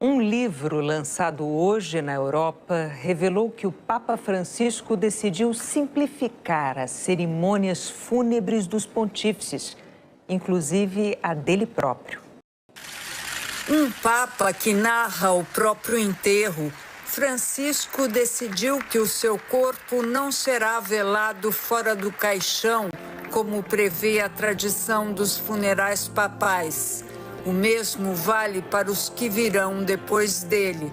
Um livro lançado hoje na Europa revelou que o Papa Francisco decidiu simplificar as cerimônias fúnebres dos pontífices, inclusive a dele próprio. Um Papa que narra o próprio enterro, Francisco decidiu que o seu corpo não será velado fora do caixão, como prevê a tradição dos funerais papais. O mesmo vale para os que virão depois dele.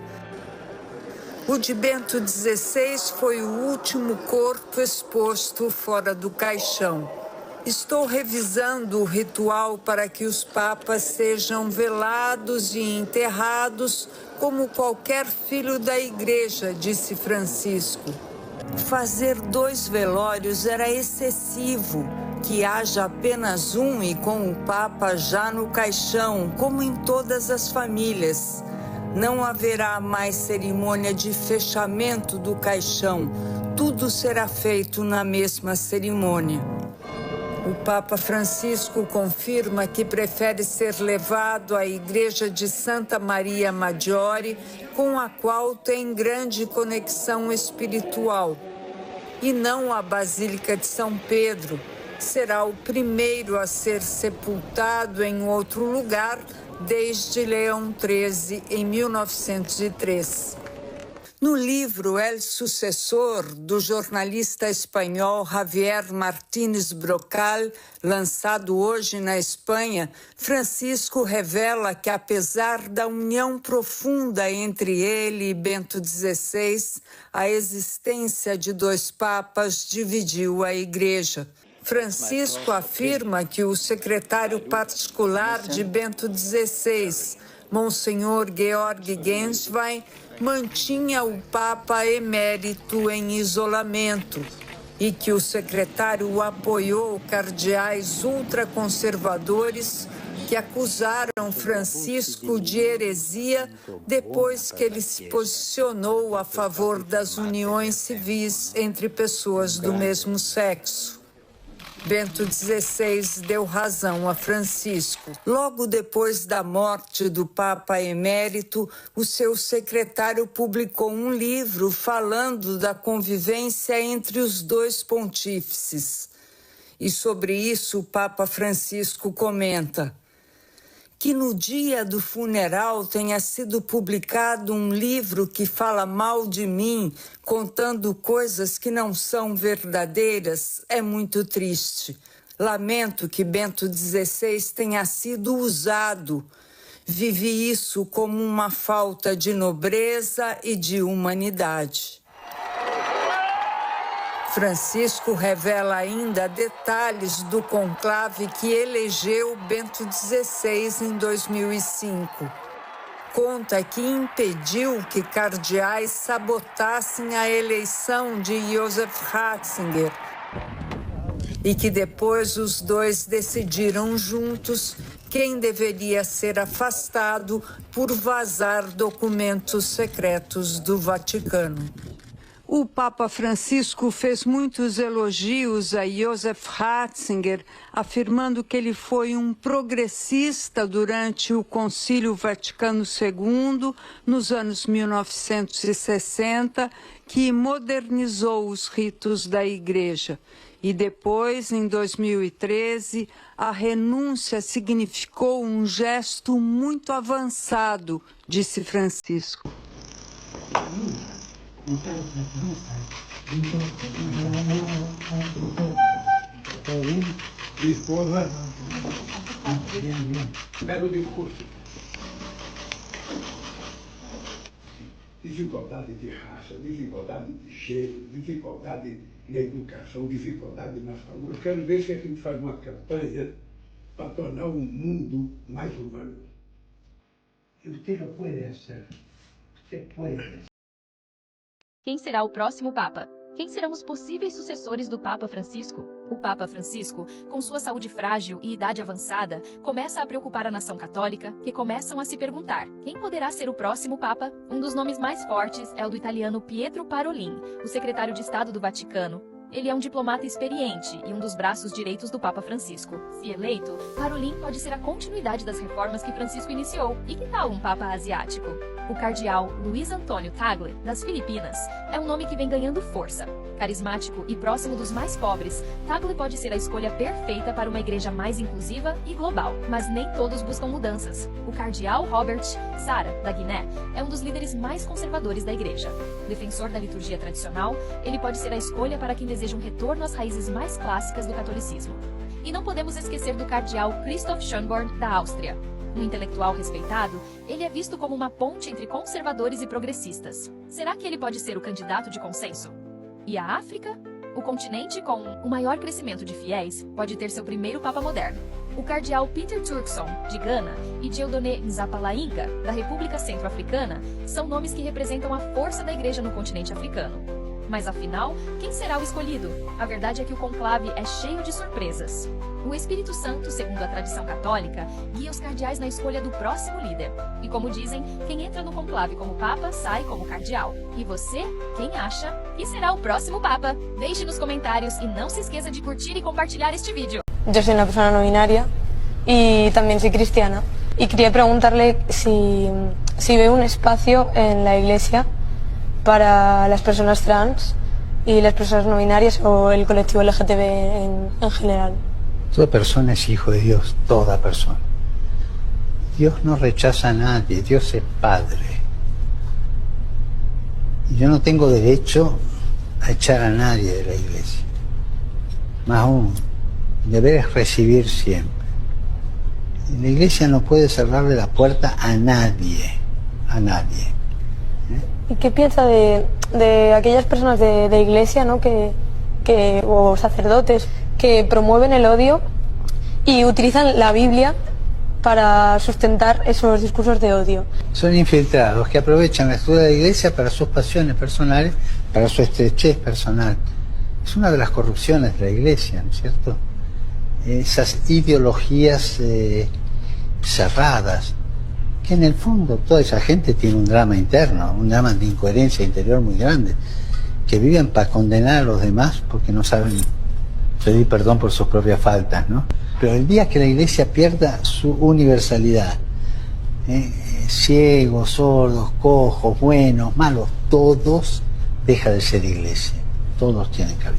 O de Bento XVI foi o último corpo exposto fora do caixão. Estou revisando o ritual para que os papas sejam velados e enterrados como qualquer filho da igreja, disse Francisco. Fazer 2 velórios era excessivo. Que haja apenas um e com o Papa já no caixão, como em todas as famílias. Não haverá mais cerimônia de fechamento do caixão. Tudo será feito na mesma cerimônia. O Papa Francisco confirma que prefere ser levado à igreja de Santa Maria Maggiore, com a qual tem grande conexão espiritual, e não à Basílica de São Pedro. Será o primeiro a ser sepultado em outro lugar desde Leão XIII, em 1903. No livro El Sucessor, do jornalista espanhol Javier Martínez Brocal, lançado hoje na Espanha, Francisco revela que, apesar da união profunda entre ele e Bento XVI, a existência de 2 papas dividiu a Igreja. Francisco afirma que o secretário particular de Bento XVI, Monsenhor Georg Genswein, mantinha o Papa emérito em isolamento e que o secretário apoiou cardeais ultraconservadores que acusaram Francisco de heresia depois que ele se posicionou a favor das uniões civis entre pessoas do mesmo sexo. Bento XVI deu razão a Francisco. Logo depois da morte do Papa emérito, o seu secretário publicou um livro falando da convivência entre os 2 pontífices. E sobre isso o Papa Francisco comenta: que no dia do funeral tenha sido publicado um livro que fala mal de mim, contando coisas que não são verdadeiras, é muito triste. Lamento que Bento XVI tenha sido usado. Vivi isso como uma falta de nobreza e de humanidade. Francisco revela ainda detalhes do conclave que elegeu Bento XVI em 2005. Conta que impediu que cardeais sabotassem a eleição de Joseph Ratzinger e que depois os 2 decidiram juntos quem deveria ser afastado por vazar documentos secretos do Vaticano. O Papa Francisco fez muitos elogios a Joseph Ratzinger, afirmando que ele foi um progressista durante o Concílio Vaticano II, nos anos 1960, que modernizou os ritos da Igreja. E depois, em 2013, a renúncia significou um gesto muito avançado, disse Francisco. Esposa, belo discurso. Dificuldade de raça, dificuldade de gênero, dificuldade na educação, dificuldade na saúde. Eu quero ver se a gente faz uma campanha para tornar o mundo mais humano. E você não pode hacer. Você pode. Quem será o próximo Papa? Quem serão os possíveis sucessores do Papa Francisco? O Papa Francisco, com sua saúde frágil e idade avançada, começa a preocupar a nação católica, que começam a se perguntar: quem poderá ser o próximo Papa? Um dos nomes mais fortes é o do italiano Pietro Parolin, o secretário de Estado do Vaticano. Ele é um diplomata experiente e um dos braços direitos do Papa Francisco. Se eleito, Parolin pode ser a continuidade das reformas que Francisco iniciou. E que tal um Papa asiático? O cardeal Luiz Antônio Tagle, das Filipinas, é um nome que vem ganhando força. Carismático e próximo dos mais pobres, Tagle pode ser a escolha perfeita para uma igreja mais inclusiva e global, mas nem todos buscam mudanças. O cardeal Robert Sarah, da Guiné, é um dos líderes mais conservadores da igreja. Defensor da liturgia tradicional, ele pode ser a escolha para quem deseja um retorno às raízes mais clássicas do catolicismo. E não podemos esquecer do cardeal Christoph Schönborn, da Áustria. Um intelectual respeitado, ele é visto como uma ponte entre conservadores e progressistas. Será que ele pode ser o candidato de consenso? E a África? O continente com o maior crescimento de fiéis pode ter seu primeiro papa moderno. O cardeal Peter Turkson, de Gana, e Dieudonné Nzapalainga, da República Centro-Africana, são nomes que representam a força da igreja no continente africano. Mas afinal, quem será o escolhido? A verdade é que o conclave é cheio de surpresas. O Espírito Santo, segundo a tradição católica, guia os cardeais na escolha do próximo líder. E como dizem, quem entra no conclave como papa, sai como cardeal. E você, quem acha que será o próximo papa? Deixe nos comentários e não se esqueça de curtir e compartilhar este vídeo. Yo soy una persona no binaria y también soy cristiana. Y quería preguntarle si ve un espacio en la iglesia para las personas trans y las personas no binarias o el colectivo LGTB en general. Toda persona es hijo de Dios, toda persona. Dios no rechaza a nadie, Dios es Padre. Y yo no tengo derecho a echar a nadie de la iglesia. Más aún, el deber es recibir siempre. Y la iglesia no puede cerrarle la puerta a nadie, a nadie. ¿Y qué piensa de aquellas personas de iglesia, ¿no? o sacerdotes que promueven el odio y utilizan la Biblia para sustentar esos discursos de odio? Son infiltrados que aprovechan la estructura de la iglesia para sus pasiones personales, para su estrechez personal. Es una de las corrupciones de la iglesia, ¿no es cierto? Esas ideologías cerradas, que en el fondo toda esa gente tiene un drama interno, un drama de incoherencia interior muy grande, que viven para condenar a los demás porque no saben pedir perdón por sus propias faltas, ¿no? Pero el día que la iglesia pierda su universalidad, ciegos, sordos, cojos, buenos, malos, todos deja de ser iglesia, todos tienen cabida.